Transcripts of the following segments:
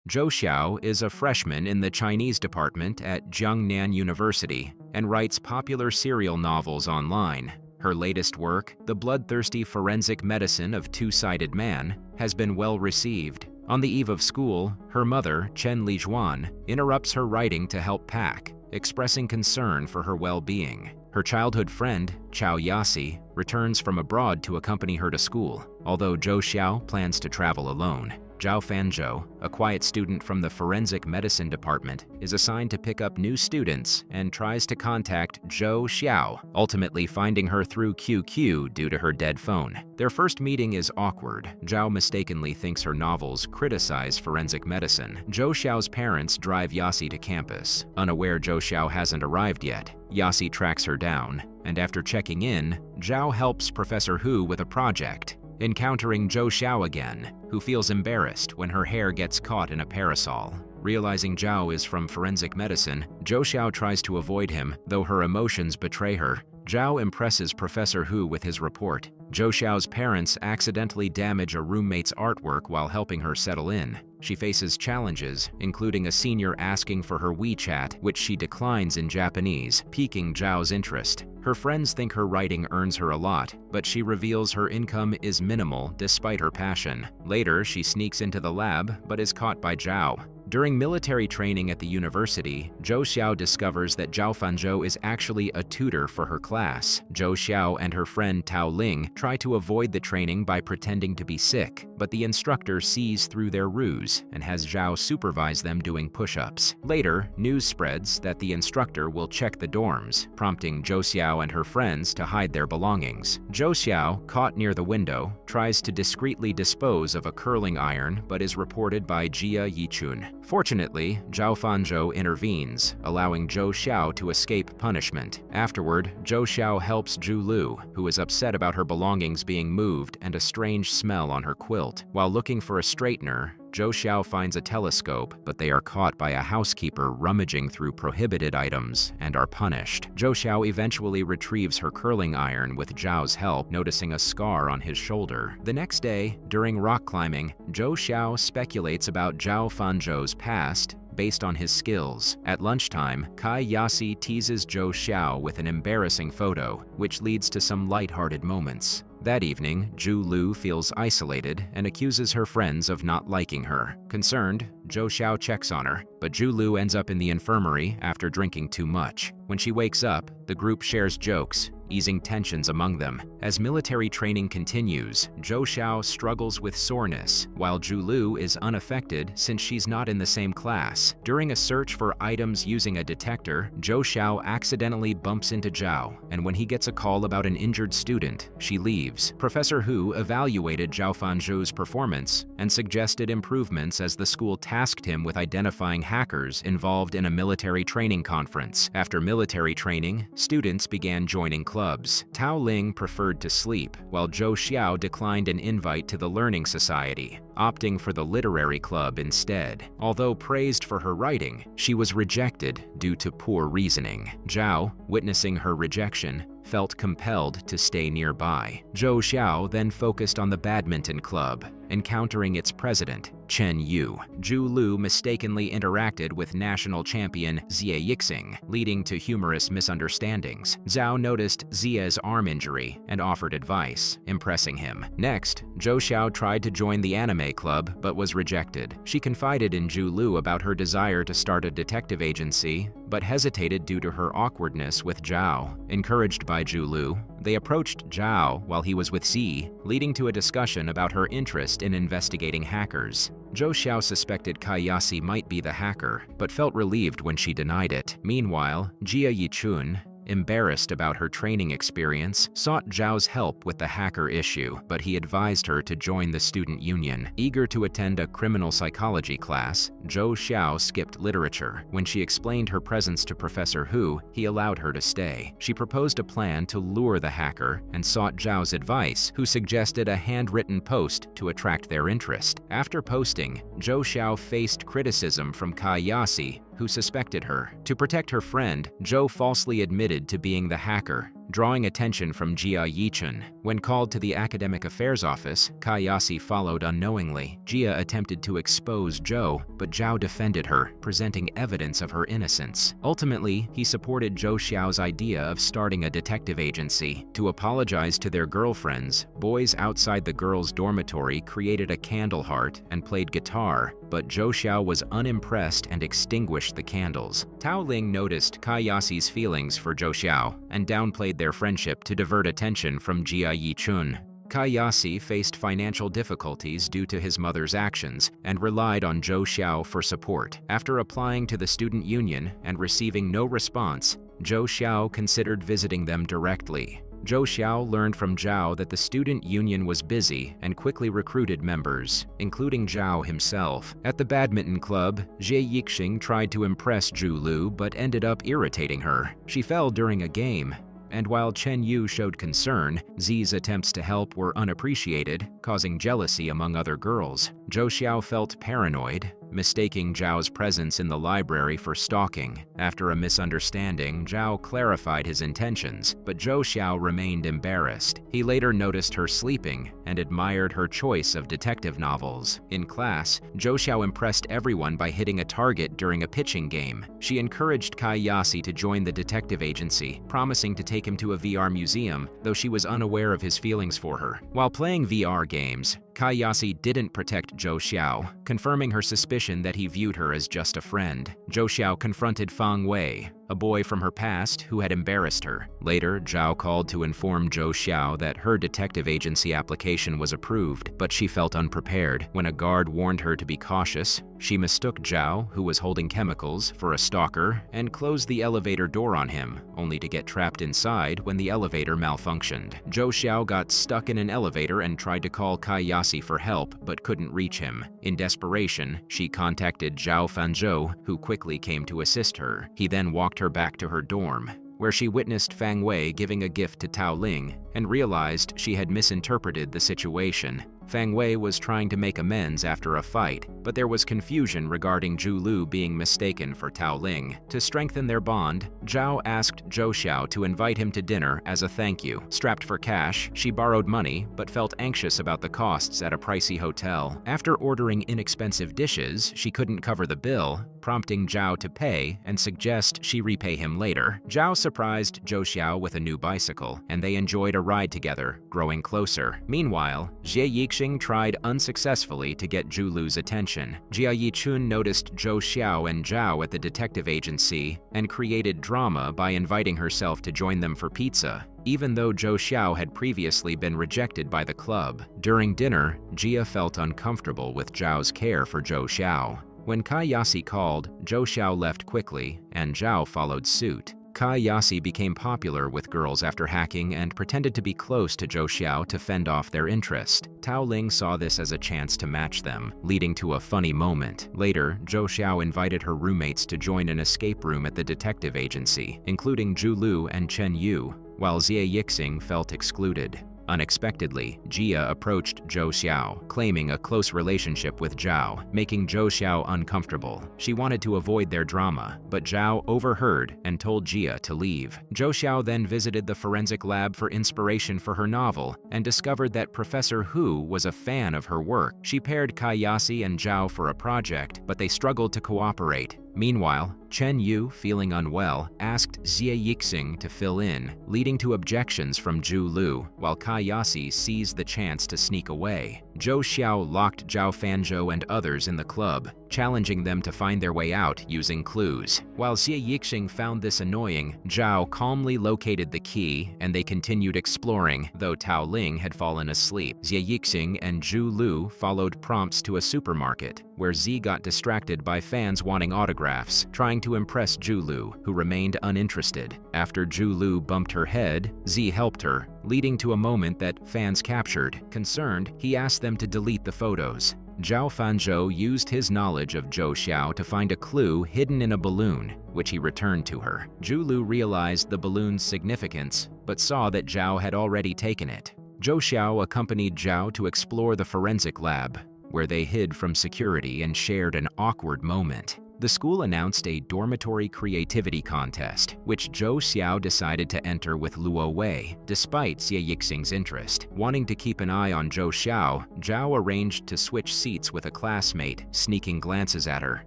Zhou Xiao is a freshman in the Chinese department at Jiangnan University and writes popular serial novels online. Her latest work, The Bloodthirsty Forensic Medicine of Two-Sided Man, has been well received. On the eve of school, her mother, Chen Lijuan, interrupts her writing to help pack, expressing concern for her well-being. Her childhood friend, Chao Yasi, returns from abroad to accompany her to school, although Zhou Xiao plans to travel alone. Zhao Fanzhou, a quiet student from the forensic medicine department, is assigned to pick up new students and tries to contact Zhou Xiao, ultimately finding her through QQ due to her dead phone. Their first meeting is awkward. Zhao mistakenly thinks her novels criticize forensic medicine. Zhou Xiao's parents drive Yasi to campus. Unaware Zhou Xiao hasn't arrived yet, Yasi tracks her down, and after checking in, Zhao helps Professor Hu with a project, encountering Zhou Xiao again, who feels embarrassed when her hair gets caught in a parasol. Realizing Zhao is from forensic medicine, Zhou Xiao tries to avoid him, though her emotions betray her. Zhao impresses Professor Hu with his report. Zhou Xiao's parents accidentally damage a roommate's artwork while helping her settle in. She faces challenges, including a senior asking for her WeChat, which she declines in Japanese, piquing Zhao's interest. Her friends think her writing earns her a lot, but she reveals her income is minimal despite her passion. Later, she sneaks into the lab, but is caught by Zhao. During military training at the university, Zhou Xiao discovers that Zhao Fanzhou is actually a tutor for her class. Zhou Xiao and her friend Tao Ling try to avoid the training by pretending to be sick, but the instructor sees through their ruse and has Zhao supervise them doing push-ups. Later, news spreads that the instructor will check the dorms, prompting Zhou Xiao and her friends to hide their belongings. Zhou Xiao, caught near the window, tries to discreetly dispose of a curling iron but is reported by Jia Yichun. Fortunately, Zhao Fanzhou intervenes, allowing Zhou Xiao to escape punishment. Afterward, Zhou Xiao helps Zhu Lu, who is upset about her belongings being moved and a strange smell on her quilt. While looking for a straightener, Zhou Xiao finds a telescope, but they are caught by a housekeeper rummaging through prohibited items and are punished. Zhou Xiao eventually retrieves her curling iron with Zhao's help, noticing a scar on his shoulder. The next day, during rock climbing, Zhou Xiao speculates about Zhao Fanzhou's past based on his skills. At lunchtime, Kai Yasi teases Zhou Xiao with an embarrassing photo, which leads to some lighthearted moments. That evening, Zhu Lu feels isolated and accuses her friends of not liking her. Concerned, Zhou Xiao checks on her, but Zhu Lu ends up in the infirmary after drinking too much. When she wakes up, the group shares jokes, easing tensions among them. As military training continues, Zhou Xiao struggles with soreness, while Zhu Lu is unaffected since she's not in the same class. During a search for items using a detector, Zhou Xiao accidentally bumps into Zhao, and when he gets a call about an injured student, she leaves. Professor Hu evaluated Zhao Fanzhou's performance and suggested improvements as the school tasked him with identifying hackers involved in a military training conference. After military training, students began joining clubs. Tao Ling preferred to sleep, while Zhou Xiao declined an invite to the Learning Society, opting for the literary club instead. Although praised for her writing, she was rejected due to poor reasoning. Zhao, witnessing her rejection, felt compelled to stay nearby. Zhou Xiao then focused on the badminton club, encountering its president, Chen Yu. Zhu Lu mistakenly interacted with national champion Xie Yixing, leading to humorous misunderstandings. Zhao noticed Xie's arm injury and offered advice, impressing him. Next, Zhou Xiao tried to join the anime club but was rejected. She confided in Zhu Lu about her desire to start a detective agency, but hesitated due to her awkwardness with Zhao. Encouraged by Zhu Lu, they approached Zhao while he was with Xi, leading to a discussion about her interest in investigating hackers. Zhou Xiao suspected Kai Yasi might be the hacker, but felt relieved when she denied it. Meanwhile, Jia Yichun, embarrassed about her training experience, sought Zhao's help with the hacker issue, but he advised her to join the student union. Eager to attend a criminal psychology class, Zhou Xiao skipped literature. When she explained her presence to Professor Hu, he allowed her to stay. She proposed a plan to lure the hacker and sought Zhao's advice, who suggested a handwritten post to attract their interest. After posting, Zhou Xiao faced criticism from Kai Yasi, who suspected her. To protect her friend, Zhou falsely admitted to being the hacker, drawing attention from Jia Yichun. When called to the academic affairs office, Kayase followed unknowingly. Jia attempted to expose Zhou, but Zhao defended her, presenting evidence of her innocence. Ultimately, he supported Zhou Xiao's idea of starting a detective agency. To apologize to their girlfriends, boys outside the girls' dormitory created a candle heart and played guitar, but Zhou Xiao was unimpressed and extinguished the candles. Tao Ling noticed Kayase's feelings for Zhou Xiao and downplayed their friendship to divert attention from Jia Yichun. Kayase faced financial difficulties due to his mother's actions and relied on Zhou Xiao for support. After applying to the student union and receiving no response, Zhou Xiao considered visiting them directly. Zhou Xiao learned from Zhao that the student union was busy and quickly recruited members, including Zhao himself. At the badminton club, Jie Yixing tried to impress Zhu Lu but ended up irritating her. She fell during a game, and while Chen Yu showed concern, Zi's attempts to help were unappreciated, causing jealousy among other girls. Zhou Xiao felt paranoid, mistaking Zhao's presence in the library for stalking. After a misunderstanding, Zhao clarified his intentions, but Zhou Xiao remained embarrassed. He later noticed her sleeping and admired her choice of detective novels. In class, Zhou Xiao impressed everyone by hitting a target during a pitching game. She encouraged Kayase to join the detective agency, promising to take him to a VR museum, though she was unaware of his feelings for her. While playing VR games, Kayase didn't protect Zhou Xiao, confirming her suspicion that he viewed her as just a friend. Zhou Xiao confronted Fang Wei, a boy from her past who had embarrassed her. Later, Zhao called to inform Zhou Xiao that her detective agency application was approved, but she felt unprepared. When a guard warned her to be cautious, she mistook Zhao, who was holding chemicals, for a stalker and closed the elevator door on him, only to get trapped inside when the elevator malfunctioned. Zhou Xiao got stuck in an elevator and tried to call Kayase for help, but couldn't reach him. In desperation, she contacted Zhao Fanzhou, who quickly came to assist her. He then walked her back to her dorm, where she witnessed Fang Wei giving a gift to Tao Ling and realized she had misinterpreted the situation. Fang Wei was trying to make amends after a fight, but there was confusion regarding Zhu Lu being mistaken for Tao Ling. To strengthen their bond, Zhao asked Zhou Xiao to invite him to dinner as a thank you. Strapped for cash, she borrowed money but felt anxious about the costs at a pricey hotel. After ordering inexpensive dishes, she couldn't cover the bill, prompting Zhao to pay and suggest she repay him later. Zhao surprised Zhou Xiao with a new bicycle, and they enjoyed a ride together, growing closer. Meanwhile, Jie Yixing tried unsuccessfully to get Zhu Lu's attention. Jia Yichun noticed Zhou Xiao and Zhao at the detective agency and created drama by inviting herself to join them for pizza, even though Zhou Xiao had previously been rejected by the club. During dinner, Jia felt uncomfortable with Zhao's care for Zhou Xiao. When Kayase called, Zhou Xiao left quickly, and Zhao followed suit. Kayase became popular with girls after hacking and pretended to be close to Zhou Xiao to fend off their interest. Tao Ling saw this as a chance to match them, leading to a funny moment. Later, Zhou Xiao invited her roommates to join an escape room at the detective agency, including Zhu Lu and Chen Yu, while Jie Yixing felt excluded. Unexpectedly, Jia approached Zhou Xiao, claiming a close relationship with Zhao, making Zhou Xiao uncomfortable. She wanted to avoid their drama, but Zhao overheard and told Jia to leave. Zhou Xiao then visited the forensic lab for inspiration for her novel and discovered that Professor Hu was a fan of her work. She paired Kayase and Zhao for a project, but they struggled to cooperate. Meanwhile, Chen Yu, feeling unwell, asked Jie Yixing to fill in, leading to objections from Zhu Lu, while Kayase seized the chance to sneak away. Zhou Xiao locked Zhao Fanzhou and others in the club, challenging them to find their way out using clues. While Jie Yixing found this annoying, Zhao calmly located the key and they continued exploring, though Tao Ling had fallen asleep. Jie Yixing and Zhu Lu followed prompts to a supermarket, where Z got distracted by fans wanting autographs, trying to impress Zhu Lu, who remained uninterested. After Zhu Lu bumped her head, Z helped her, leading to a moment that fans captured. Concerned, he asked them to delete the photos. Zhao Fanzhou used his knowledge of Zhou Xiao to find a clue hidden in a balloon, which he returned to her. Zhu Lu realized the balloon's significance, but saw that Zhao had already taken it. Zhou Xiao accompanied Zhao to explore the forensic lab, where they hid from security and shared an awkward moment. The school announced a dormitory creativity contest, which Zhou Xiao decided to enter with Luo Wei, despite Xie Yixing's interest. Wanting to keep an eye on Zhou Xiao, Zhao arranged to switch seats with a classmate, sneaking glances at her.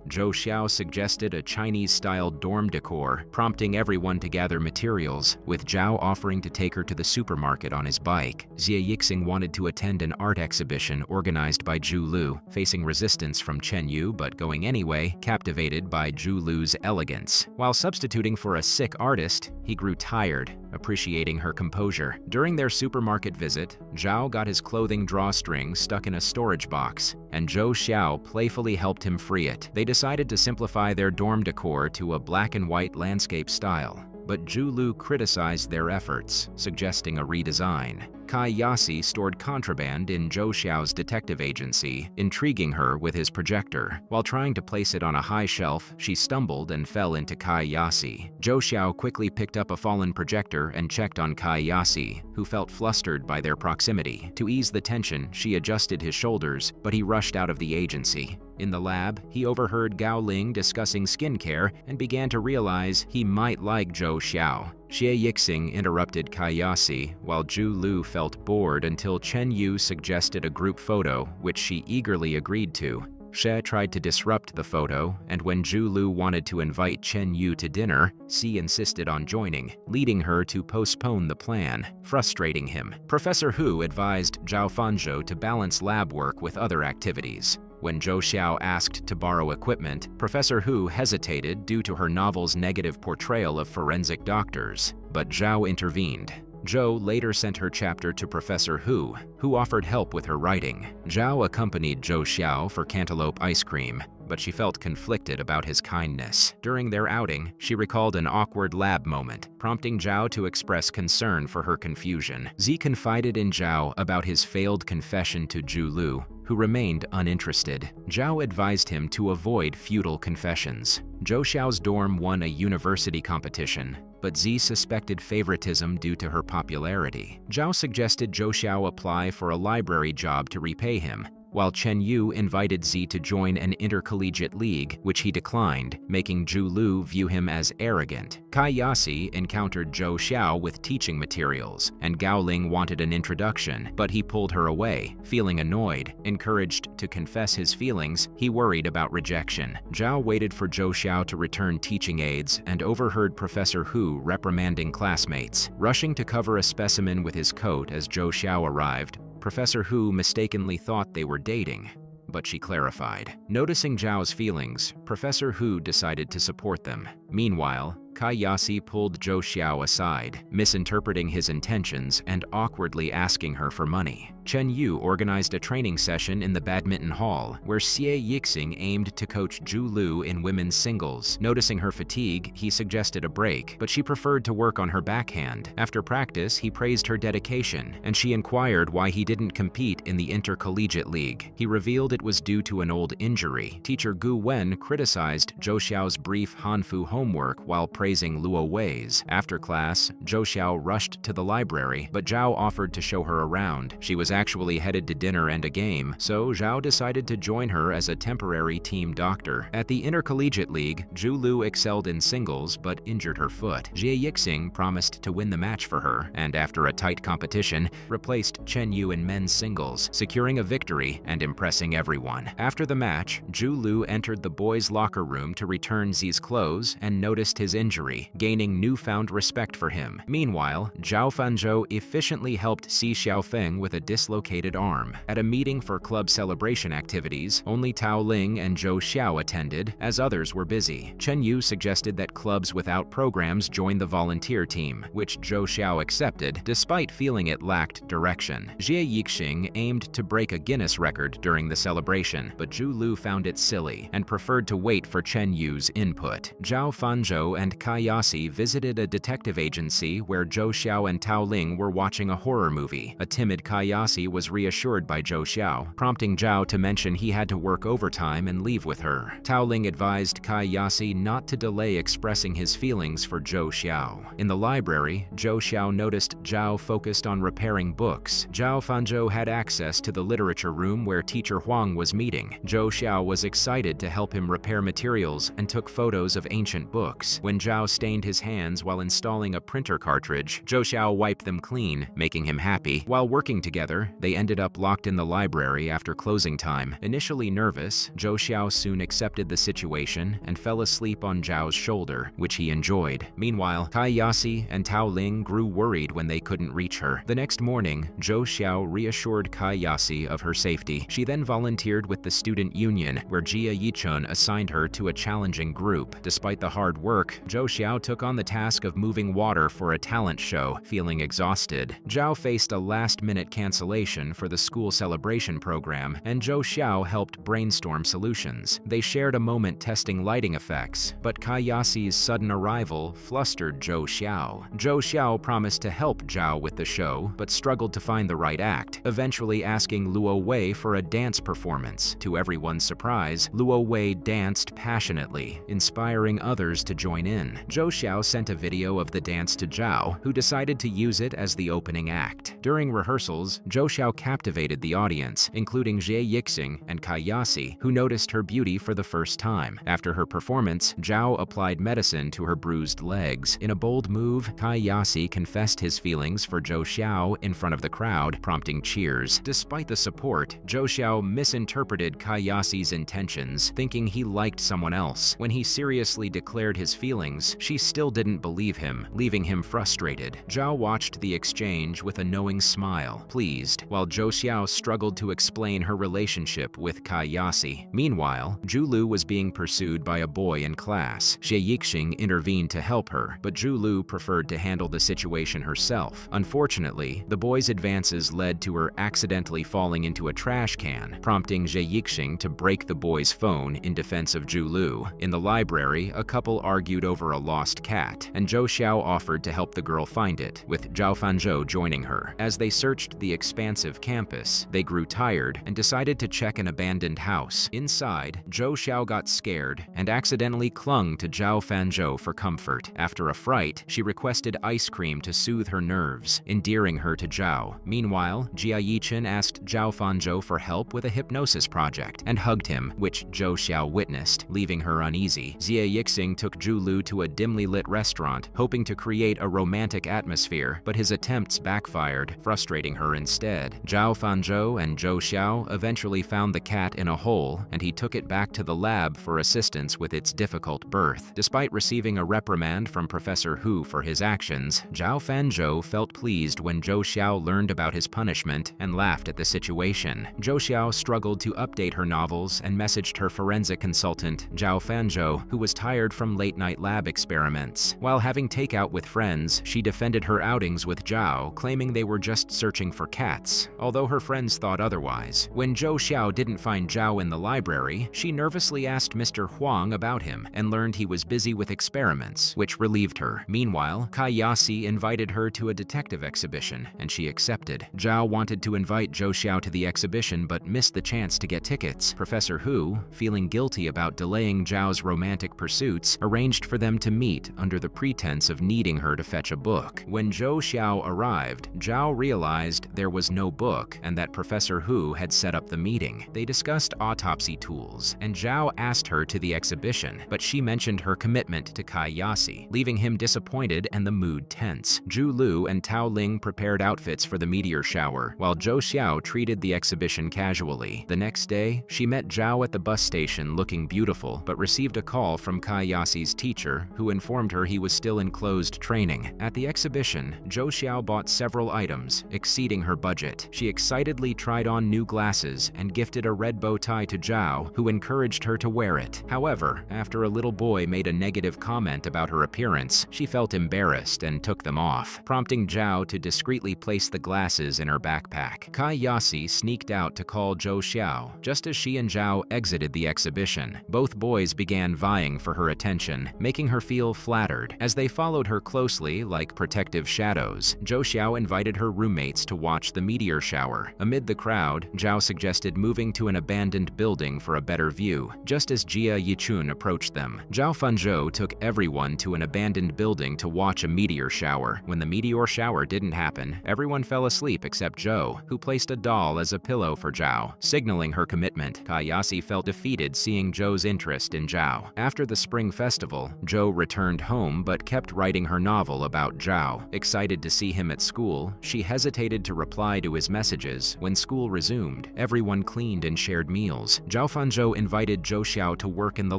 Zhou Xiao suggested a Chinese-style dorm decor, prompting everyone to gather materials, with Zhao offering to take her to the supermarket on his bike. Xie Yixing wanted to attend an art exhibition organized by Zhu Lu, facing resistance from Chen Yu but going anyway, captivated by Zhu Lu's elegance. While substituting for a sick artist, he grew tired, appreciating her composure. During their supermarket visit, Zhao got his clothing drawstring stuck in a storage box, and Zhou Xiao playfully helped him free it. They decided to simplify their dorm decor to a black and white landscape style, but Zhu Lu criticized their efforts, suggesting a redesign. Kai Yasi stored contraband in Zhou Xiao's detective agency, intriguing her with his projector. While trying to place it on a high shelf, she stumbled and fell into Kai Yasi. Zhou Xiao quickly picked up a fallen projector and checked on Kai Yasi, who felt flustered by their proximity. To ease the tension, she adjusted his shoulders, but he rushed out of the agency. In the lab, he overheard Gao Ling discussing skincare and began to realize he might like Zhou Xiao. Xie Yixing interrupted Kai Yasi, while Zhu Lu felt bored until Chen Yu suggested a group photo, which she eagerly agreed to. Xie tried to disrupt the photo, and when Zhu Lu wanted to invite Chen Yu to dinner, Xi insisted on joining, leading her to postpone the plan, frustrating him. Professor Hu advised Zhao Fanzhou to balance lab work with other activities. When Zhou Xiao asked to borrow equipment, Professor Hu hesitated due to her novel's negative portrayal of forensic doctors, but Zhao intervened. Zhou later sent her chapter to Professor Hu, who offered help with her writing. Zhao accompanied Zhou Xiao for cantaloupe ice cream, but she felt conflicted about his kindness. During their outing, she recalled an awkward lab moment, prompting Zhao to express concern for her confusion. Zi confided in Zhao about his failed confession to Zhu Lu, who remained uninterested. Zhao advised him to avoid futile confessions. Zhou Xiao's dorm won a university competition, but Zi suspected favoritism due to her popularity. Zhao suggested Zhou Xiao apply for a library job to repay him, while Chen Yu invited Zi to join an intercollegiate league, which he declined, making Zhu Lu view him as arrogant. Kai Yasi encountered Zhou Xiao with teaching materials, and Gao Ling wanted an introduction, but he pulled her away. Feeling annoyed, encouraged to confess his feelings, he worried about rejection. Zhao waited for Zhou Xiao to return teaching aids and overheard Professor Hu reprimanding classmates. Rushing to cover a specimen with his coat as Zhou Xiao arrived, Professor Hu mistakenly thought they were dating, but she clarified. Noticing Zhao's feelings, Professor Hu decided to support them. Meanwhile, Kai Yasi pulled Zhou Xiao aside, misinterpreting his intentions and awkwardly asking her for money. Chen Yu organized a training session in the badminton hall, where Xie Yixing aimed to coach Zhu Lu in women's singles. Noticing her fatigue, he suggested a break, but she preferred to work on her backhand. After practice, he praised her dedication, and she inquired why he didn't compete in the intercollegiate league. He revealed it was due to an old injury. Teacher Gu Wen criticized Zhou Xiao's brief Hanfu homework while praising Luo Wei's. After class, Zhou Xiao rushed to the library, but Zhao offered to show her around. She was actually headed to dinner and a game, so Zhao decided to join her as a temporary team doctor. At the intercollegiate league, Zhu Lu excelled in singles but injured her foot. Xie Yixing promised to win the match for her, and after a tight competition, replaced Chen Yu in men's singles, securing a victory and impressing everyone. After the match, Zhu Lu entered the boys' locker room to return Zi's clothes and noticed his injury, gaining newfound respect for him. Meanwhile, Zhao Fanzhou efficiently helped Si Xiaofeng with a dislocated arm. At a meeting for club celebration activities, only Tao Ling and Zhou Xiao attended, as others were busy. Chen Yu suggested that clubs without programs join the volunteer team, which Zhou Xiao accepted, despite feeling it lacked direction. Xie Yixing aimed to break a Guinness record during the celebration, but Zhu Lu found it silly and preferred to wait for Chen Yu's input. Zhao Fanzhou and Cai Yasi visited a detective agency where Zhou Xiao and Tao Ling were watching a horror movie. A timid Cai Yasi was reassured by Zhou Xiao, prompting Zhao to mention he had to work overtime and leave with her. Tao Ling advised Cai Yasi not to delay expressing his feelings for Zhou Xiao. In the library, Zhou Xiao noticed Zhao focused on repairing books. Zhao Fanzhou had access to the literature room where teacher Huang was meeting. Zhou Xiao was excited to help him repair materials and took photos of ancient books. When Zhao stained his hands while installing a printer cartridge, Zhou Xiao wiped them clean, making him happy. While working together, they ended up locked in the library after closing time. Initially nervous, Zhou Xiao soon accepted the situation and fell asleep on Zhao's shoulder, which he enjoyed. Meanwhile, Cai Yasi and Tao Ling grew worried when they couldn't reach her. The next morning, Zhou Xiao reassured Cai Yasi of her safety. She then volunteered with the student union, where Jia Yichun assigned her to a challenging group. Despite the hard work, Zhou Xiao took on the task of moving water for a talent show, feeling exhausted. Zhao faced a last-minute cancellation for the school celebration program, and Zhou Xiao helped brainstorm solutions. They shared a moment testing lighting effects, but Cai Yasi's sudden arrival flustered Zhou Xiao. Zhou Xiao promised to help Zhao with the show, but struggled to find the right act, eventually asking Luo Wei for a dance performance. To everyone's surprise, Luo Wei danced passionately, inspiring others to join in. Zhou Xiao sent a video of the dance to Zhao, who decided to use it as the opening act. During rehearsals, Zhou Xiao captivated the audience, including Jie Yixing and Cai Yasi, who noticed her beauty for the first time. After her performance, Zhao applied medicine to her bruised legs. In a bold move, Cai Yasi confessed his feelings for Zhou Xiao in front of the crowd, prompting cheers. Despite the support, Zhou Xiao misinterpreted Cai Yasi's intentions, thinking he liked someone else. When he seriously declared his feelings, she still didn't believe him, leaving him frustrated. Zhao watched the exchange with a knowing smile, pleased, while Zhou Xiao struggled to explain her relationship with Cai Yasi. Meanwhile, Zhu Lu was being pursued by a boy in class. Xie Yixing intervened to help her, but Zhu Lu preferred to handle the situation herself. Unfortunately, the boy's advances led to her accidentally falling into a trash can, prompting Xie Yixing to break the boy's phone in defense of Zhu Lu. In the library, a couple argued over a lost cat, and Zhou Xiao offered to help the girl find it, with Zhao Fanzhou joining her. As they searched the expansive campus, they grew tired and decided to check an abandoned house. Inside, Zhou Xiao got scared and accidentally clung to Zhao Fanzhou for comfort. After a fright, she requested ice cream to soothe her nerves, endearing her to Zhao. Meanwhile, Jia Yichun asked Zhao Fanzhou for help with a hypnosis project and hugged him, which Zhou Xiao witnessed, leaving her uneasy. Xie Yixing took Zhu Lu to a dimly lit restaurant, hoping to create a romantic atmosphere, but his attempts backfired, frustrating her instead. Zhao Fanzhou and Zhou Xiao eventually found the cat in a hole, and he took it back to the lab for assistance with its difficult birth. Despite receiving a reprimand from Professor Hu for his actions, Zhao Fanzhou felt pleased when Zhou Xiao learned about his punishment and laughed at the situation. Zhou Xiao struggled to update her novels and messaged her forensic consultant, Zhao Fanzhou, who was tired from late-night lab experiments. While having takeout with friends, she defended her outings with Zhao, claiming they were just searching for cats, although her friends thought otherwise. When Zhou Xiao didn't find Zhao in the library, she nervously asked Mr. Huang about him and learned he was busy with experiments, which relieved her. Meanwhile, Cai Yasi invited her to a detective exhibition, and she accepted. Zhao wanted to invite Zhou Xiao to the exhibition but missed the chance to get tickets. Professor Hu, feeling guilty about delaying Zhao's romantic pursuits, arranged for them to meet under the pretense of needing her to fetch a book. When Zhou Xiao arrived, Zhao realized there was no book and that Professor Hu had set up the meeting. They discussed autopsy tools, and Zhao asked her to the exhibition, but she mentioned her commitment to Cai Yasi, leaving him disappointed and the mood tense. Zhu Lu and Tao Ling prepared outfits for the meteor shower, while Zhou Xiao treated the exhibition casually. The next day, she met Zhao at the bus station looking beautiful, but received a call from Cai Yasi's teacher, who informed her he was still in closed training. At the exhibition, Zhou Xiao bought several items, exceeding her budget. She excitedly tried on new glasses and gifted a red bow tie to Zhao, who encouraged her to wear it. However, after a little boy made a negative comment about her appearance, she felt embarrassed and took them off, prompting Zhao to discreetly place the glasses in her backpack. Cai Yasi sneaked out to call Zhou Xiao. Just as she and Zhao exited the exhibition, both boys began vying for her attention. attention, making her feel flattered. As they followed her closely like protective shadows, Zhou Xiao invited her roommates to watch the meteor shower. Amid the crowd, Zhao suggested moving to an abandoned building for a better view. Just as Jia Yichun approached them, Zhao Fanzhou took everyone to an abandoned building to watch a meteor shower. When the meteor shower didn't happen, everyone fell asleep except Zhou, who placed a doll as a pillow for Zhao, signaling her commitment. Kayasi felt defeated seeing Zhou's interest in Zhao. After the spring festival, Zhou returned home but kept writing her novel about Zhao. Excited to see him at school, she hesitated to reply to his messages. When school resumed, everyone cleaned and shared meals. Zhao Fanzhou invited Zhou Xiao to work in the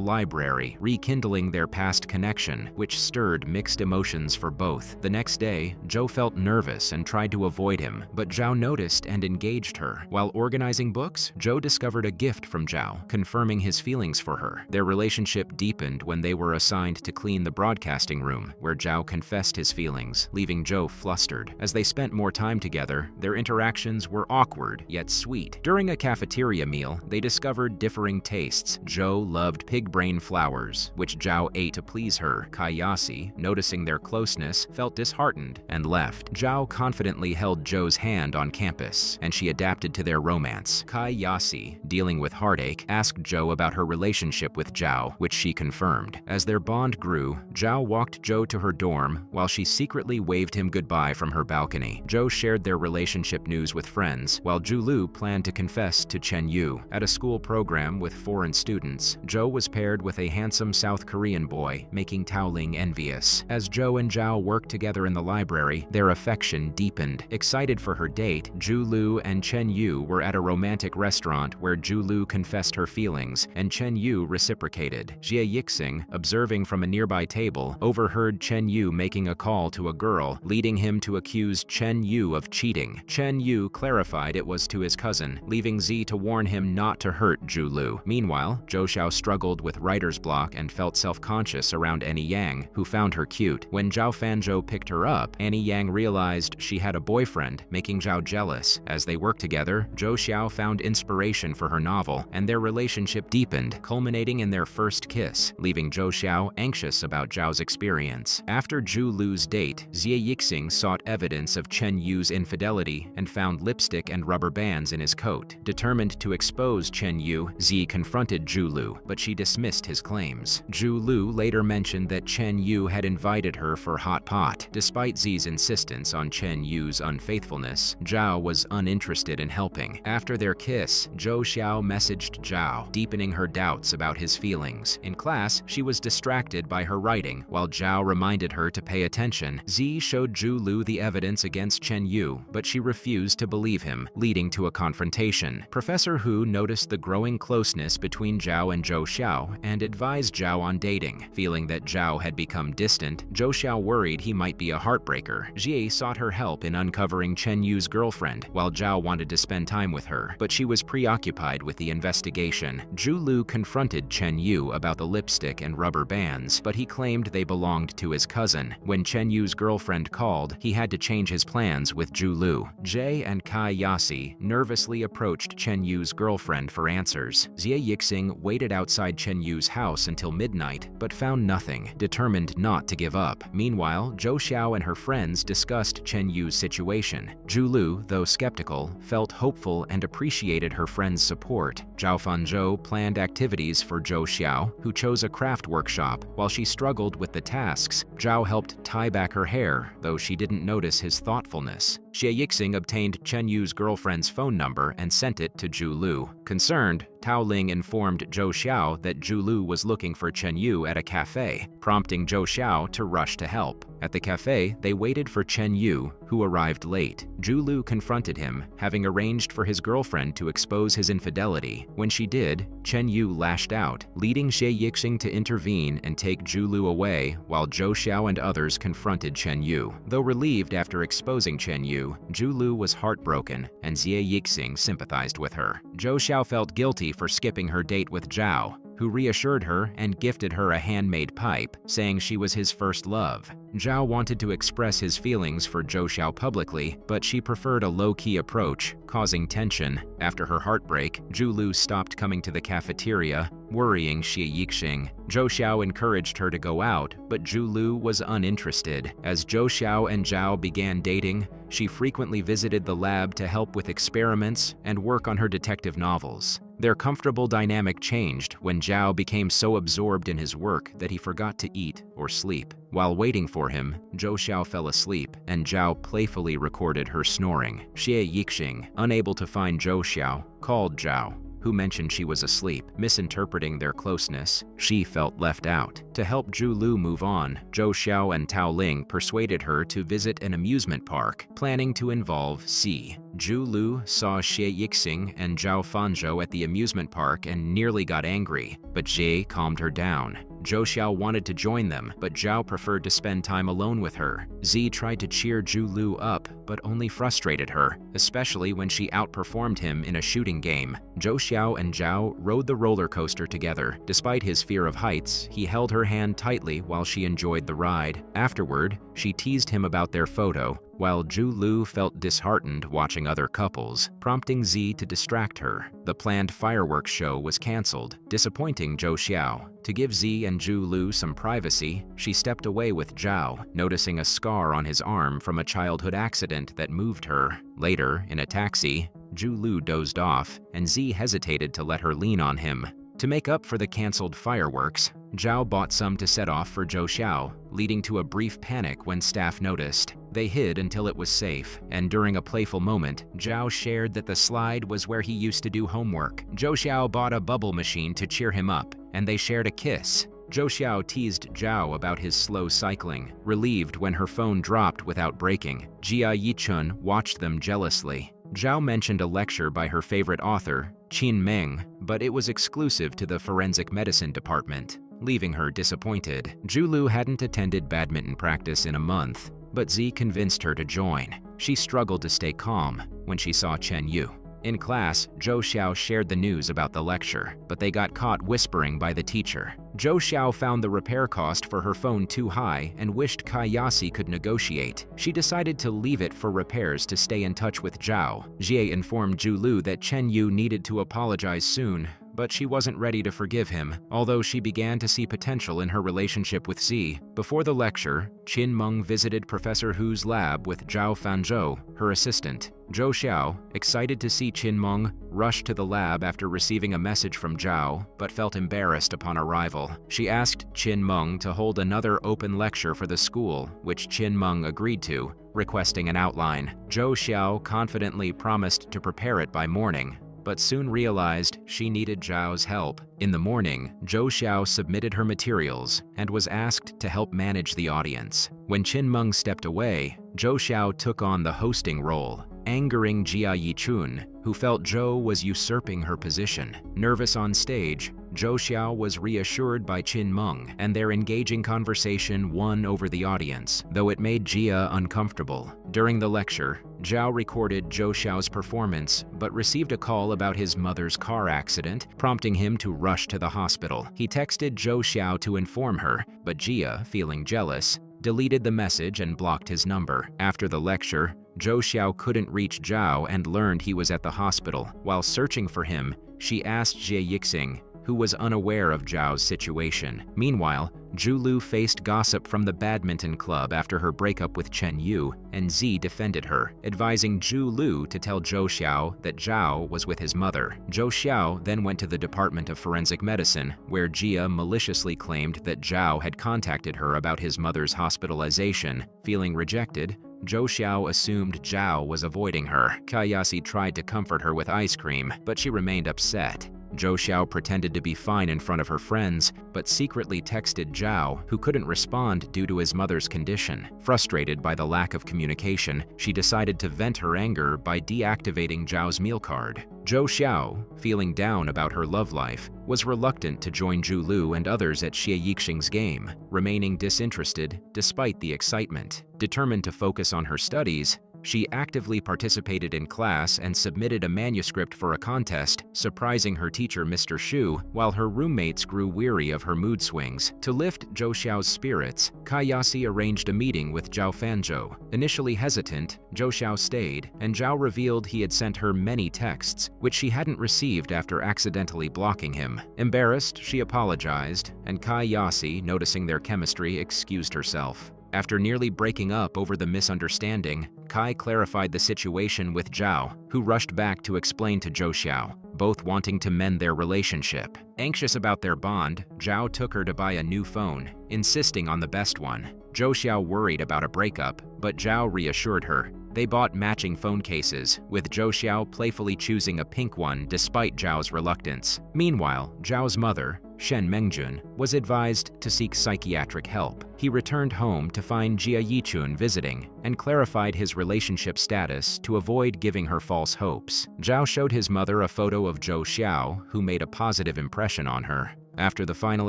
library, rekindling their past connection, which stirred mixed emotions for both. The next day, Zhou felt nervous and tried to avoid him, but Zhao noticed and engaged her. While organizing books, Zhou discovered a gift from Zhao, confirming his feelings for her. Their relationship deepened when they were assigned to clean the broadcasting room, where Zhao confessed his feelings, leaving Zhou flustered. As they spent more time together, their interactions were awkward yet sweet. During a cafeteria meal, they discovered differing tastes. Zhou loved pig brain flowers, which Zhao ate to please her. Kayasi, noticing their closeness, felt disheartened and left. Zhao confidently held Zhou's hand on campus, and she adapted to their romance. Kayasi, dealing with heartache, asked Zhou about her relationship with Zhao, which she confirmed. As their bond grew, Zhao walked Zhou to her dorm while she secretly waved him goodbye from her balcony. Zhou shared their relationship news with friends, while Zhu Lu planned to confess to Chen Yu. At a school program with foreign students, Zhou was paired with a handsome South Korean boy, making Tao Ling envious. As Zhou and Zhao worked together in the library, their affection deepened. Excited for her date, Zhu Lu and Chen Yu were at a romantic restaurant where Zhu Lu confessed her feelings, and Chen Yu reciprocated. Jia Yixing, observing from a nearby table, overheard Chen Yu making a call to a girl, leading him to accuse Chen Yu of cheating. Chen Yu clarified it was to his cousin, leaving Z to warn him not to hurt Zhu Lu. Meanwhile, Zhou Xiao struggled with writer's block and felt self-conscious around Annie Yang, who found her cute. When Zhao Fanzhou picked her up, Annie Yang realized she had a boyfriend, making Zhao jealous. As they worked together, Zhou Xiao found inspiration for her novel, and their relationship deepened, culminating in their first kiss, leaving Zhou Xiao anxious about Zhao's experience. After Zhu Lu's date, Jia Yixing sought evidence of Chen Yu's infidelity and found lipstick and rubber bands in his coat. Determined to expose Chen Yu, Zi confronted Zhu Lu, but she dismissed his claims. Zhu Lu later mentioned that Chen Yu had invited her for hot pot. Despite Zi's insistence on Chen Yu's unfaithfulness, Zhao was uninterested in helping. After their kiss, Zhou Xiao messaged Zhao, deepening her doubts about his feelings. In class, she was distracted by her writing, while Zhao reminded her to pay attention. Zi showed Zhu Lu the evidence against Chen Yu, but she refused to believe him, leading to a confrontation. Professor Hu noticed the growing closeness between Zhao and Zhou Xiao and advised Zhao on dating. Feeling that Zhao had become distant, Zhou Xiao worried he might be a heartbreaker. Jie sought her help in uncovering Chen Yu's girlfriend, while Zhao wanted to spend time with her, but she was preoccupied with the investigation. Zhu Lu confronted Chen Yu about the lipstick and rubber bands, but he claimed they belonged to his cousin. When Chen Yu's girlfriend called, he had to change his plans with Zhu Lu. Jie and Kai Yasi nervously approached Chen Yu's girlfriend for answers. Jia Yixing waited outside Chen Yu's house until midnight, but found nothing, determined not to give up. Meanwhile, Zhou Xiao and her friends discussed Chen Yu's situation. Zhu Lu, though skeptical, felt hopeful and appreciated her friend's support. Zhao Fanzhou planned activities for Zhou Xiao, who chose a craft workshop. While she struggled with the tasks, Zhao helped tie back her hair, though she didn't notice his thoughtfulness. Xie Yixing obtained Chen Yu's girlfriend's phone number and sent it to Zhu Lu. Concerned, Tao Ling informed Zhou Xiao that Zhu Lu was looking for Chen Yu at a cafe, prompting Zhou Xiao to rush to help. At the cafe, they waited for Chen Yu, who arrived late. Zhu Lu confronted him, having arranged for his girlfriend to expose his infidelity. When she did, Chen Yu lashed out, leading Xie Yixing to intervene and take Zhu Lu away, while Zhou Xiao and others confronted Chen Yu. Though relieved after exposing Chen Yu, Zhu Lu was heartbroken, and Xie Yixing sympathized with her. Zhou Xiao felt guilty for skipping her date with Zhao, who reassured her and gifted her a handmade pipe, saying she was his first love. Zhao wanted to express his feelings for Zhou Xiao publicly, but she preferred a low-key approach, causing tension. After her heartbreak, Zhu Lu stopped coming to the cafeteria, worrying Xie Yixing. Zhou Xiao encouraged her to go out, but Zhu Lu was uninterested. As Zhou Xiao and Zhao began dating, she frequently visited the lab to help with experiments and work on her detective novels. Their comfortable dynamic changed when Zhao became so absorbed in his work that he forgot to eat or sleep. While waiting for him, Zhou Xiao fell asleep, and Zhao playfully recorded her snoring. Xie Yixing, unable to find Zhou Xiao, called Zhao, who mentioned she was asleep. Misinterpreting their closeness, she felt left out. To help Zhu Lu move on, Zhou Xiao and Tao Ling persuaded her to visit an amusement park, planning to involve Si. Zhu Lu saw Xie Yixing and Zhao Fanzhou at the amusement park and nearly got angry, but Xie calmed her down. Zhou Xiao wanted to join them, but Zhao preferred to spend time alone with her. Zi tried to cheer Zhu Lu up, but only frustrated her, especially when she outperformed him in a shooting game. Zhou Xiao and Zhao rode the roller coaster together. Despite his fear of heights, he held her hand tightly while she enjoyed the ride. Afterward, she teased him about their photo, while Zhu Lu felt disheartened watching other couples, prompting Zi to distract her. The planned fireworks show was cancelled, disappointing Zhou Xiao. To give Zi and Zhu Lu some privacy, she stepped away with Zhao, noticing a scar on his arm from a childhood accident that moved her. Later, in a taxi, Zhu Lu dozed off, and Zi hesitated to let her lean on him. To make up for the cancelled fireworks, Zhao bought some to set off for Zhou Xiao, leading to a brief panic when staff noticed. They hid until it was safe, and during a playful moment, Zhao shared that the slide was where he used to do homework. Zhou Xiao bought a bubble machine to cheer him up, and they shared a kiss. Zhou Xiao teased Zhao about his slow cycling, relieved when her phone dropped without breaking. Jia Yichun watched them jealously. Zhao mentioned a lecture by her favorite author, Qin Meng, but it was exclusive to the forensic medicine department, leaving her disappointed. Zhu Lu hadn't attended badminton practice in a month, but Zi convinced her to join. She struggled to stay calm when she saw Chen Yu. In class, Zhou Xiao shared the news about the lecture, but they got caught whispering by the teacher. Zhou Xiao found the repair cost for her phone too high and wished Kayasi could negotiate. She decided to leave it for repairs to stay in touch with Zhao. Jie informed Zhu Lu that Chen Yu needed to apologize soon, but she wasn't ready to forgive him, although she began to see potential in her relationship with Zi. Before the lecture, Qin Meng visited Professor Hu's lab with Zhao Fanzhou, her assistant. Zhou Xiao, excited to see Qin Meng, rushed to the lab after receiving a message from Zhao, but felt embarrassed upon arrival. She asked Qin Meng to hold another open lecture for the school, which Qin Meng agreed to, requesting an outline. Zhou Xiao confidently promised to prepare it by morning, but soon realized she needed Zhao's help. In the morning, Zhou Xiao submitted her materials and was asked to help manage the audience. When Qin Meng stepped away, Zhou Xiao took on the hosting role, angering Jia Yichun, who felt Zhou was usurping her position. Nervous on stage, Zhou Xiao was reassured by Qin Meng, and their engaging conversation won over the audience, though it made Jia uncomfortable. During the lecture, Zhao recorded Zhou Xiao's performance, but received a call about his mother's car accident, prompting him to rush to the hospital. He texted Zhou Xiao to inform her, but Jia, feeling jealous, deleted the message and blocked his number. After the lecture, Zhou Xiao couldn't reach Zhao and learned he was at the hospital. While searching for him, she asked Xie Yixing, who was unaware of Zhao's situation. Meanwhile, Zhu Lu faced gossip from the badminton club after her breakup with Chen Yu, and Zi defended her, advising Zhu Lu to tell Zhou Xiao that Zhao was with his mother. Zhou Xiao then went to the Department of Forensic Medicine, where Jia maliciously claimed that Zhao had contacted her about his mother's hospitalization. Feeling rejected, Zhou Xiao assumed Zhao was avoiding her. Kayasi tried to comfort her with ice cream, but she remained upset. Zhou Xiao pretended to be fine in front of her friends, but secretly texted Zhao, who couldn't respond due to his mother's condition. Frustrated by the lack of communication, she decided to vent her anger by deactivating Zhao's meal card. Zhou Xiao, feeling down about her love life, was reluctant to join Zhu Lu and others at Xie Yixing's game, remaining disinterested despite the excitement. Determined to focus on her studies, She actively participated in class and submitted a manuscript for a contest, surprising her teacher Mr. Shu, while her roommates grew weary of her mood swings. To lift Zhou Xiao's spirits, Cai Yasi arranged a meeting with Zhao Fanzhou. Initially hesitant, Zhou Xiao stayed, and Zhao revealed he had sent her many texts, which she hadn't received after accidentally blocking him. Embarrassed, she apologized, and Cai Yasi, noticing their chemistry, excused herself. After nearly breaking up over the misunderstanding, Cai clarified the situation with Zhao, who rushed back to explain to Zhou Xiao, both wanting to mend their relationship. Anxious about their bond, Zhao took her to buy a new phone, insisting on the best one. Zhou Xiao worried about a breakup, but Zhao reassured her. They bought matching phone cases, with Zhou Xiao playfully choosing a pink one despite Zhao's reluctance. Meanwhile, Zhao's mother, Shen Mengjun, was advised to seek psychiatric help. He returned home to find Jia Yichun visiting and clarified his relationship status to avoid giving her false hopes. Zhao showed his mother a photo of Zhou Xiao, who made a positive impression on her. After the final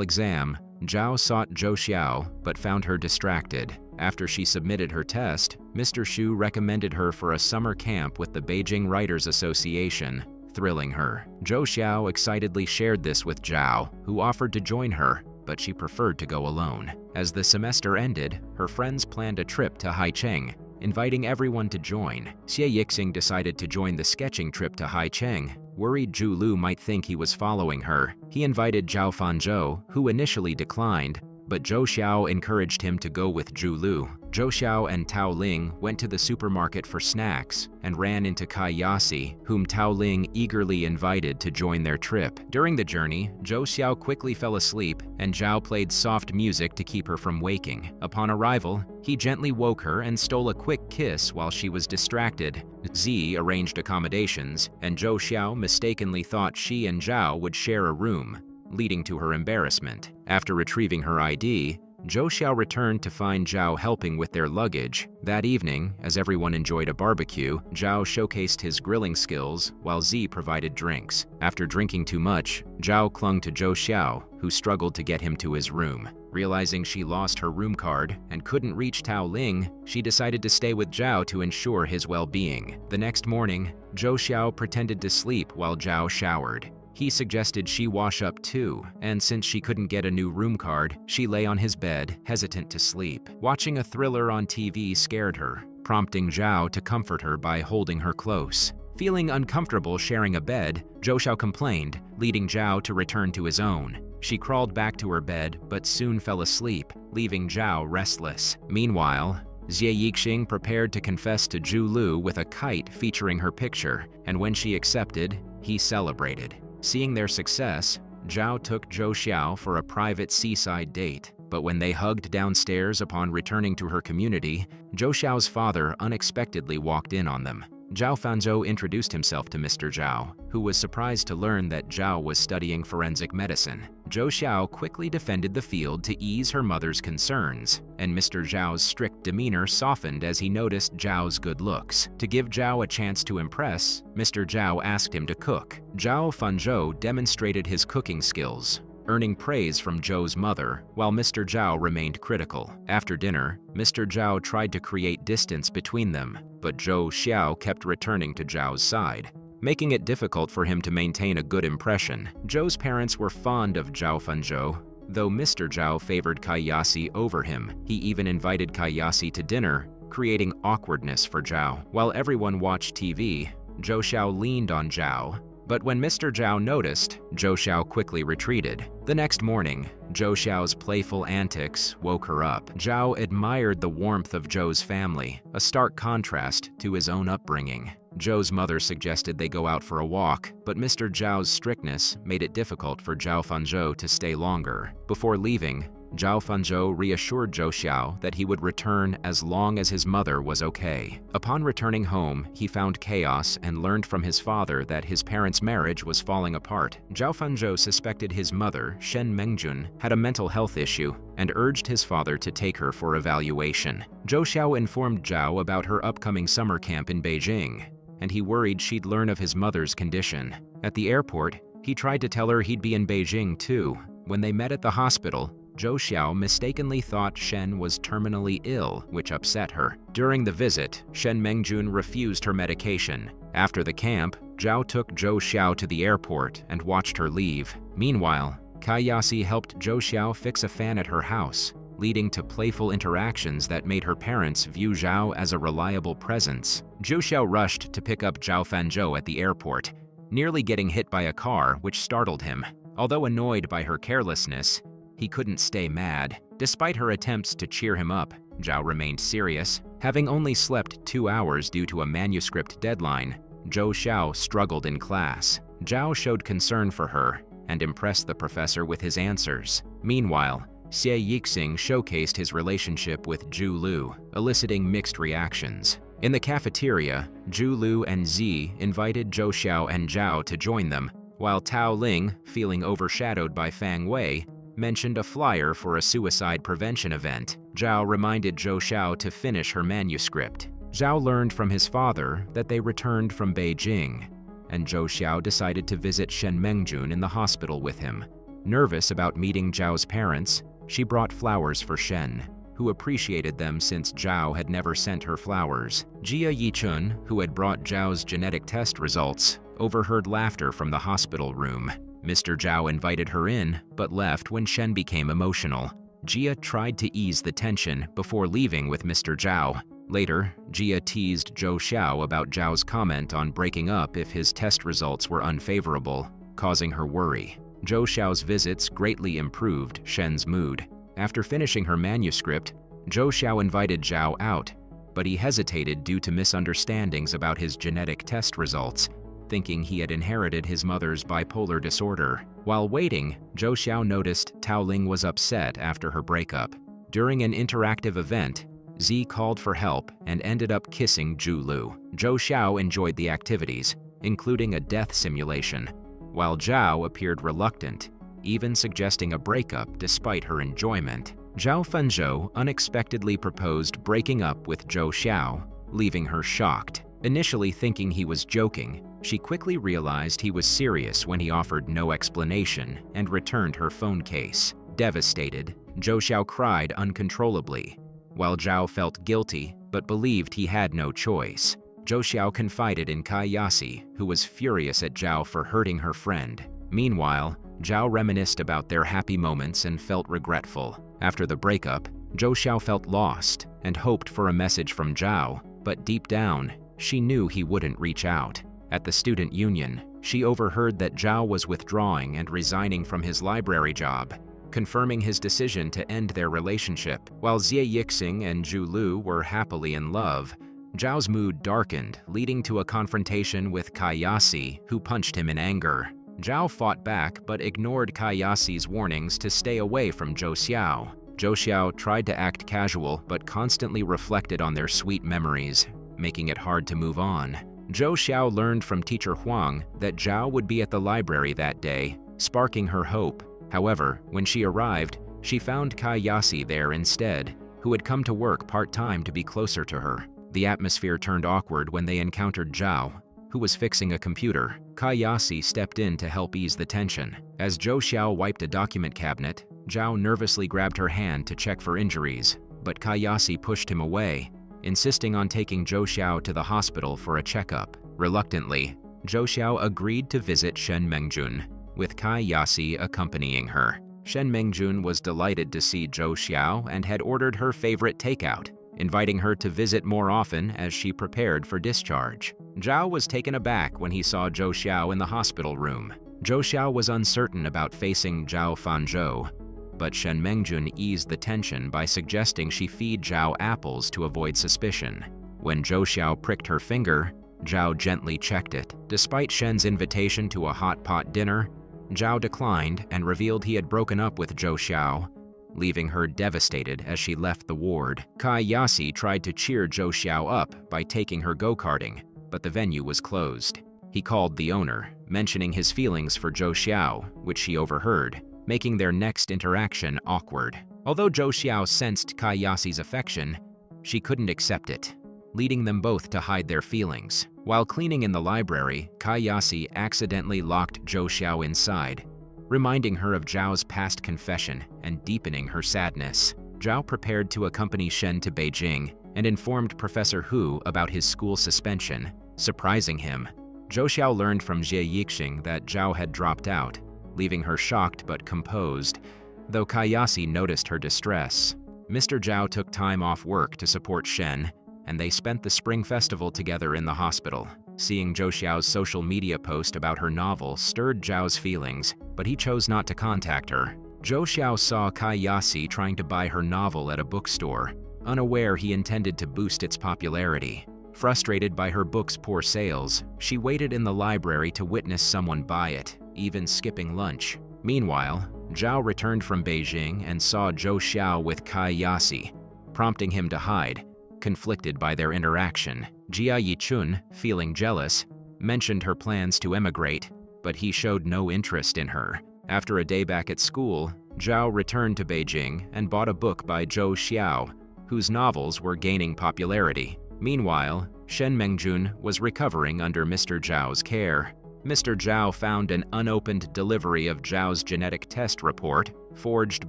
exam, Zhao sought Zhou Xiao but found her distracted. After she submitted her test, Mr. Shu recommended her for a summer camp with the Beijing Writers Association, thrilling her. Zhou Xiao excitedly shared this with Zhao, who offered to join her, but she preferred to go alone. As the semester ended, her friends planned a trip to Haicheng, inviting everyone to join. Xie Yixing decided to join the sketching trip to Haicheng. Worried Zhu Lu might think he was following her, he invited Zhao Fanzhou, who initially declined, but Zhou Xiao encouraged him to go with Zhu Lu. Zhou Xiao and Tao Ling went to the supermarket for snacks and ran into Cai Yasi, whom Tao Ling eagerly invited to join their trip. During the journey, Zhou Xiao quickly fell asleep, and Zhao played soft music to keep her from waking. Upon arrival, he gently woke her and stole a quick kiss while she was distracted. Z arranged accommodations, and Zhou Xiao mistakenly thought she and Zhao would share a room, leading to her embarrassment. After retrieving her ID, Zhou Xiao returned to find Zhao helping with their luggage. That evening, as everyone enjoyed a barbecue, Zhao showcased his grilling skills while Z provided drinks. After drinking too much, Zhao clung to Zhou Xiao, who struggled to get him to his room. Realizing she lost her room card and couldn't reach Tao Ling, she decided to stay with Zhao to ensure his well-being. The next morning, Zhou Xiao pretended to sleep while Zhao showered. He suggested she wash up too, and since she couldn't get a new room card, she lay on his bed, hesitant to sleep. Watching a thriller on TV scared her, prompting Zhao to comfort her by holding her close. Feeling uncomfortable sharing a bed, Zhou Xiao complained, leading Zhao to return to his own. She crawled back to her bed, but soon fell asleep, leaving Zhao restless. Meanwhile, Xie Yixing prepared to confess to Zhu Lu with a kite featuring her picture, and when she accepted, he celebrated. Seeing their success, Zhao took Zhou Xiao for a private seaside date, but when they hugged downstairs upon returning to her community, Zhou Xiao's father unexpectedly walked in on them. Zhao Fanzhou introduced himself to Mr. Zhao, who was surprised to learn that Zhao was studying forensic medicine. Zhou Xiao quickly defended the field to ease her mother's concerns, and Mr. Zhao's strict demeanor softened as he noticed Zhao's good looks. To give Zhao a chance to impress, Mr. Zhao asked him to cook. Zhao Fanzhou demonstrated his cooking skills, earning praise from Zhou's mother, while Mr. Zhao remained critical. After dinner, Mr. Zhao tried to create distance between them, but Zhou Xiao kept returning to Zhao's side, making it difficult for him to maintain a good impression. Zhou's parents were fond of Zhao Fanzhou, though Mr. Zhao favored Cai Yasi over him. He even invited Cai Yasi to dinner, creating awkwardness for Zhao. While everyone watched TV, Zhou Xiao leaned on Zhao, but when Mr. Zhao noticed, Zhou Xiao quickly retreated. The next morning, Zhou Xiao's playful antics woke her up. Zhao admired the warmth of Zhou's family, a stark contrast to his own upbringing. Zhou's mother suggested they go out for a walk, but Mr. Zhao's strictness made it difficult for Zhao Fanzhou to stay longer. Before leaving, Zhao Fanzhou reassured Zhou Xiao that he would return as long as his mother was okay. Upon returning home, he found chaos and learned from his father that his parents' marriage was falling apart. Zhao Fanzhou suspected his mother, Shen Mengjun, had a mental health issue and urged his father to take her for evaluation. Zhou Xiao informed Zhao about her upcoming summer camp in Beijing, and he worried she'd learn of his mother's condition. At the airport, he tried to tell her he'd be in Beijing too. When they met at the hospital, Zhou Xiao mistakenly thought Shen was terminally ill, which upset her. During the visit, Shen Mengjun refused her medication. After the camp, Zhao took Zhou Xiao to the airport and watched her leave. Meanwhile, Kaiyasi helped Zhou Xiao fix a fan at her house, leading to playful interactions that made her parents view Zhao as a reliable presence. Zhou Xiao rushed to pick up Zhao Fanzhou at the airport, nearly getting hit by a car, which startled him. Although annoyed by her carelessness, he couldn't stay mad. Despite her attempts to cheer him up, Zhao remained serious. Having only slept 2 hours due to a manuscript deadline, Zhou Xiao struggled in class. Zhao showed concern for her and impressed the professor with his answers. Meanwhile, Xie Yixing showcased his relationship with Zhu Lu, eliciting mixed reactions. In the cafeteria, Zhu Lu and Zi invited Zhou Xiao and Zhao to join them, while Tao Ling, feeling overshadowed by Fang Wei, mentioned a flyer for a suicide prevention event. Zhao reminded Zhou Xiao to finish her manuscript. Zhao learned from his father that they returned from Beijing, and Zhou Xiao decided to visit Shen Mengjun in the hospital with him. Nervous about meeting Zhao's parents, she brought flowers for Shen, who appreciated them since Zhao had never sent her flowers. Jia Yichun, who had brought Zhao's genetic test results, overheard laughter from the hospital room. Mr. Zhao invited her in, but left when Shen became emotional. Jia tried to ease the tension before leaving with Mr. Zhao. Later, Jia teased Zhou Xiao about Zhao's comment on breaking up if his test results were unfavorable, causing her worry. Zhou Xiao's visits greatly improved Shen's mood. After finishing her manuscript, Zhou Xiao invited Zhao out, but he hesitated due to misunderstandings about his genetic test results, thinking he had inherited his mother's bipolar disorder. While waiting, Zhou Xiao noticed Tao Ling was upset after her breakup. During an interactive event, Zi called for help and ended up kissing Zhu Lu. Zhou Xiao enjoyed the activities, including a death simulation, while Zhao appeared reluctant, even suggesting a breakup despite her enjoyment. Zhao Fanzhou unexpectedly proposed breaking up with Zhou Xiao, leaving her shocked. Initially thinking he was joking, she quickly realized he was serious when he offered no explanation and returned her phone case. Devastated, Zhou Xiao cried uncontrollably, while Zhao felt guilty but believed he had no choice. Zhou Xiao confided in Kaiyasi, who was furious at Zhao for hurting her friend. Meanwhile, Zhao reminisced about their happy moments and felt regretful. After the breakup, Zhou Xiao felt lost and hoped for a message from Zhao, but deep down, she knew he wouldn't reach out. At the student union, she overheard that Zhao was withdrawing and resigning from his library job, confirming his decision to end their relationship. While Xie Yixing and Zhu Lu were happily in love, Zhao's mood darkened, leading to a confrontation with Kaiyasi, who punched him in anger. Zhao fought back but ignored Kaiyasi's warnings to stay away from Zhou Xiao. Zhou Xiao tried to act casual but constantly reflected on their sweet memories, making it hard to move on. Zhou Xiao learned from teacher Huang that Zhao would be at the library that day, sparking her hope. However, when she arrived, she found Kaiyasi there instead, who had come to work part-time to be closer to her. The atmosphere turned awkward when they encountered Zhao, who was fixing a computer. Kaiyasi stepped in to help ease the tension. As Zhou Xiao wiped a document cabinet, Zhao nervously grabbed her hand to check for injuries, but Kaiyasi pushed him away, insisting on taking Zhou Xiao to the hospital for a checkup. Reluctantly, Zhou Xiao agreed to visit Shen Mengjun, with Kaiyasi accompanying her. Shen Mengjun was delighted to see Zhou Xiao and had ordered her favorite takeout, inviting her to visit more often as she prepared for discharge. Zhao was taken aback when he saw Zhou Xiao in the hospital room. Zhou Xiao was uncertain about facing Zhao Fanzhou, but Shen Mengjun eased the tension by suggesting she feed Zhao apples to avoid suspicion. When Zhou Xiao pricked her finger, Zhao gently checked it. Despite Shen's invitation to a hot pot dinner, Zhao declined and revealed he had broken up with Zhou Xiao, leaving her devastated as she left the ward. Kaiyasi tried to cheer Zhou Xiao up by taking her go-karting, but the venue was closed. He called the owner, mentioning his feelings for Zhou Xiao, which she overheard, making their next interaction awkward. Although Zhou Xiao sensed Kaiyasi's affection, she couldn't accept it, leading them both to hide their feelings. While cleaning in the library, Kaiyasi accidentally locked Zhou Xiao inside, reminding her of Zhao's past confession and deepening her sadness. Zhao prepared to accompany Shen to Beijing and informed Professor Hu about his school suspension, surprising him. Zhou Xiao learned from Jie Yixing that Zhao had dropped out, leaving her shocked but composed, though Kayasi noticed her distress. Mr. Zhao took time off work to support Shen, and they spent the Spring Festival together in the hospital. Seeing Zhou Xiao's social media post about her novel stirred Zhao's feelings, but he chose not to contact her. Zhou Xiao saw Kayasi trying to buy her novel at a bookstore, unaware he intended to boost its popularity. Frustrated by her book's poor sales, she waited in the library to witness someone buy it, even skipping lunch. Meanwhile, Zhao returned from Beijing and saw Zhou Xiao with Kayasi, prompting him to hide, conflicted by their interaction. Jia Yichun, feeling jealous, mentioned her plans to emigrate, but he showed no interest in her. After a day back at school, Zhao returned to Beijing and bought a book by Zhou Xiao, whose novels were gaining popularity. Meanwhile, Shen Mengjun was recovering under Mr. Zhao's care. Mr. Zhao found an unopened delivery of Zhao's genetic test report, forged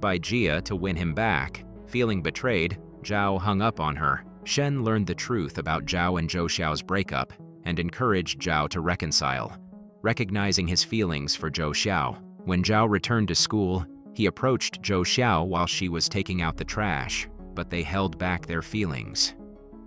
by Jia to win him back. Feeling betrayed, Zhao hung up on her. Shen learned the truth about Zhao and Zhou Xiao's breakup and encouraged Zhao to reconcile, recognizing his feelings for Zhou Xiao. When Zhao returned to school, he approached Zhou Xiao while she was taking out the trash, but they held back their feelings.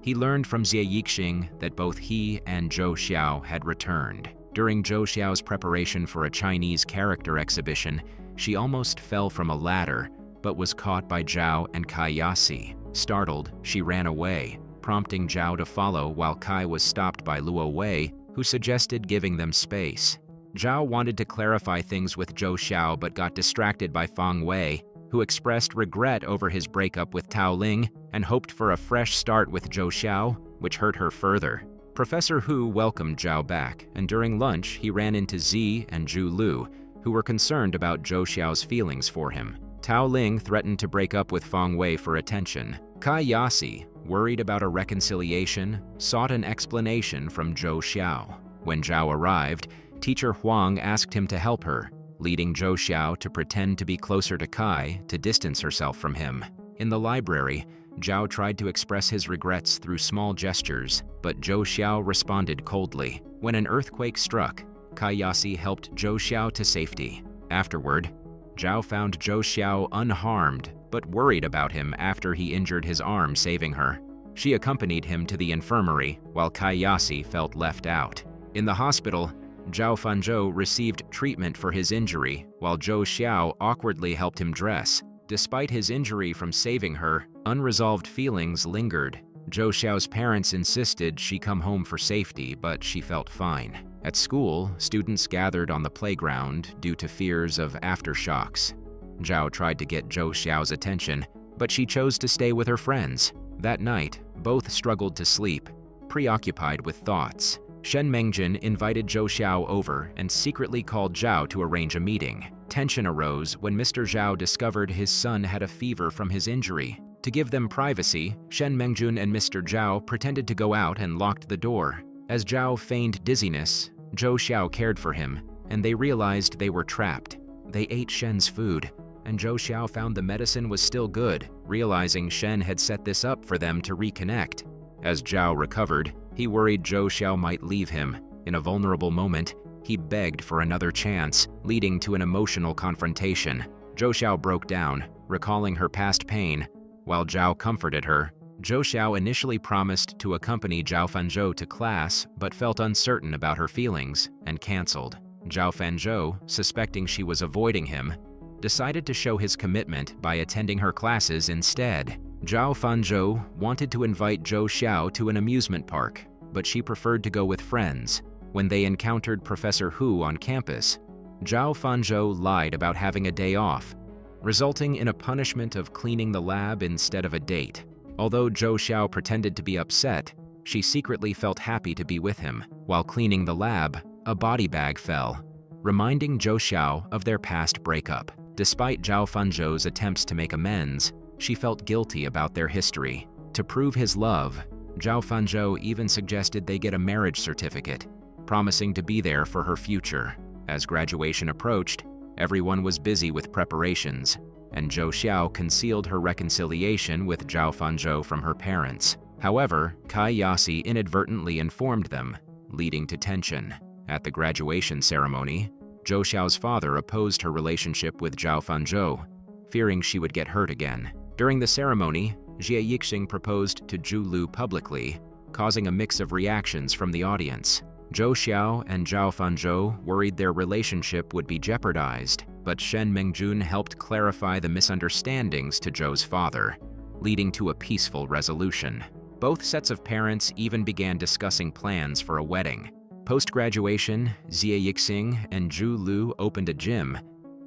He learned from Jie Yixing that both he and Zhou Xiao had returned. During Zhou Xiao's preparation for a Chinese character exhibition, she almost fell from a ladder, but was caught by Zhao and Kayasi. Startled, she ran away, prompting Zhao to follow while Kai was stopped by Luo Wei, who suggested giving them space. Zhao wanted to clarify things with Zhou Xiao but got distracted by Fang Wei, who expressed regret over his breakup with Tao Ling and hoped for a fresh start with Zhou Xiao, which hurt her further. Professor Hu welcomed Zhao back, and during lunch he ran into Zi and Zhu Lu, who were concerned about Zhou Xiao's feelings for him. Tao Ling threatened to break up with Fang Wei for attention. Kayasi, worried about a reconciliation, sought an explanation from Zhou Xiao. When Zhao arrived, Teacher Huang asked him to help her, leading Zhou Xiao to pretend to be closer to Kai to distance herself from him. In the library, Zhao tried to express his regrets through small gestures, but Zhou Xiao responded coldly. When an earthquake struck, Kayasi helped Zhou Xiao to safety. Afterward, Zhao found Zhou Xiao unharmed, but worried about him after he injured his arm saving her. She accompanied him to the infirmary, while Kayasi felt left out. In the hospital, Zhao Fanzhou received treatment for his injury, while Zhou Xiao awkwardly helped him dress. Despite his injury from saving her, unresolved feelings lingered. Zhou Xiao's parents insisted she come home for safety, but she felt fine. At school, students gathered on the playground due to fears of aftershocks. Zhao tried to get Zhou Xiao's attention, but she chose to stay with her friends. That night, both struggled to sleep, preoccupied with thoughts. Shen Mengjun invited Zhou Xiao over and secretly called Zhao to arrange a meeting. Tension arose when Mr. Zhao discovered his son had a fever from his injury. To give them privacy, Shen Mengjun and Mr. Zhao pretended to go out and locked the door. As Zhao feigned dizziness, Zhou Xiao cared for him, and they realized they were trapped. They ate Shen's food, and Zhou Xiao found the medicine was still good, realizing Shen had set this up for them to reconnect. As Zhao recovered, he worried Zhou Xiao might leave him. In a vulnerable moment, he begged for another chance, leading to an emotional confrontation. Zhou Xiao broke down, recalling her past pain. While Zhao comforted her, Zhou Xiao initially promised to accompany Zhao Fanzhou to class but felt uncertain about her feelings and canceled. Zhao Fanzhou, suspecting she was avoiding him, decided to show his commitment by attending her classes instead. Zhao Fanzhou wanted to invite Zhou Xiao to an amusement park, but she preferred to go with friends. When they encountered Professor Hu on campus, Zhao Fanzhou lied about having a day off, resulting in a punishment of cleaning the lab instead of a date. Although Zhou Xiao pretended to be upset, she secretly felt happy to be with him. While cleaning the lab, a body bag fell, reminding Zhou Xiao of their past breakup. Despite Zhao Fanzhou's attempts to make amends, she felt guilty about their history. To prove his love, Zhao Fanzhou even suggested they get a marriage certificate, promising to be there for her future. As graduation approached, Everyone was busy with preparations, and Zhou Xiao concealed her reconciliation with Zhao Fanzhou from her parents. However, Cai Yasi inadvertently informed them, leading to tension. At the graduation ceremony, Zhou Xiao's father opposed her relationship with Zhao Fanzhou, fearing she would get hurt again. During the ceremony, Jie Yixing proposed to Zhu Lu publicly, causing a mix of reactions from the audience. Zhou Xiao and Zhao Fanzhou worried their relationship would be jeopardized, but Shen Mengjun helped clarify the misunderstandings to Zhou's father, leading to a peaceful resolution. Both sets of parents even began discussing plans for a wedding. Post-graduation, Jie Yixing and Zhu Lu opened a gym.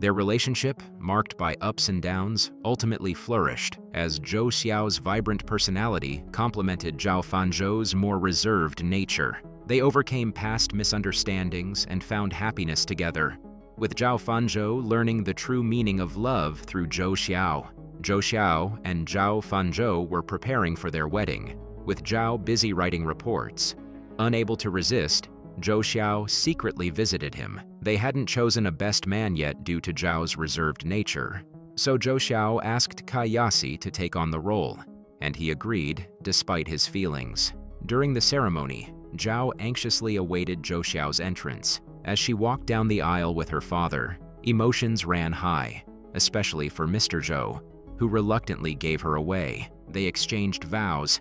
Their relationship, marked by ups and downs, ultimately flourished as Zhou Xiao's vibrant personality complemented Zhao Fanzhou's more reserved nature. They overcame past misunderstandings and found happiness together, with Zhao Fanzhou learning the true meaning of love through Zhou Xiao. Zhou Xiao and Zhao Fanzhou were preparing for their wedding, with Zhao busy writing reports. Unable to resist, Zhou Xiao secretly visited him. They hadn't chosen a best man yet due to Zhao's reserved nature, so Zhou Xiao asked Cai Yasi to take on the role, and he agreed despite his feelings. During the ceremony, Zhao anxiously awaited Zhou Xiao's entrance. As she walked down the aisle with her father, emotions ran high, especially for Mr. Zhou, who reluctantly gave her away. They exchanged vows,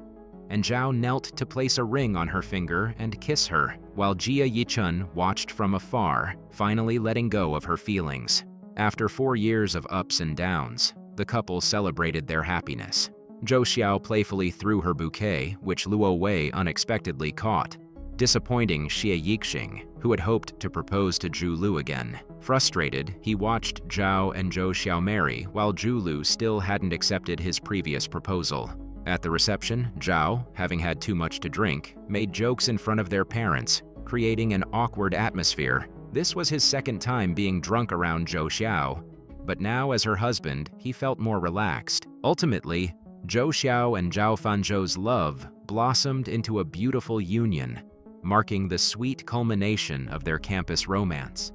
and Zhao knelt to place a ring on her finger and kiss her, while Jia Yichun watched from afar, finally letting go of her feelings. After 4 years of ups and downs, the couple celebrated their happiness. Zhou Xiao playfully threw her bouquet, which Luo Wei unexpectedly caught, disappointing Xie Yixing, who had hoped to propose to Zhu Lu again. Frustrated, he watched Zhao and Zhou Xiao marry while Zhu Lu still hadn't accepted his previous proposal. At the reception, Zhao, having had too much to drink, made jokes in front of their parents, creating an awkward atmosphere. This was his second time being drunk around Zhou Xiao, but now as her husband, he felt more relaxed. Ultimately, Zhou Xiao and Zhao Fanzhou's love blossomed into a beautiful union, marking the sweet culmination of their campus romance.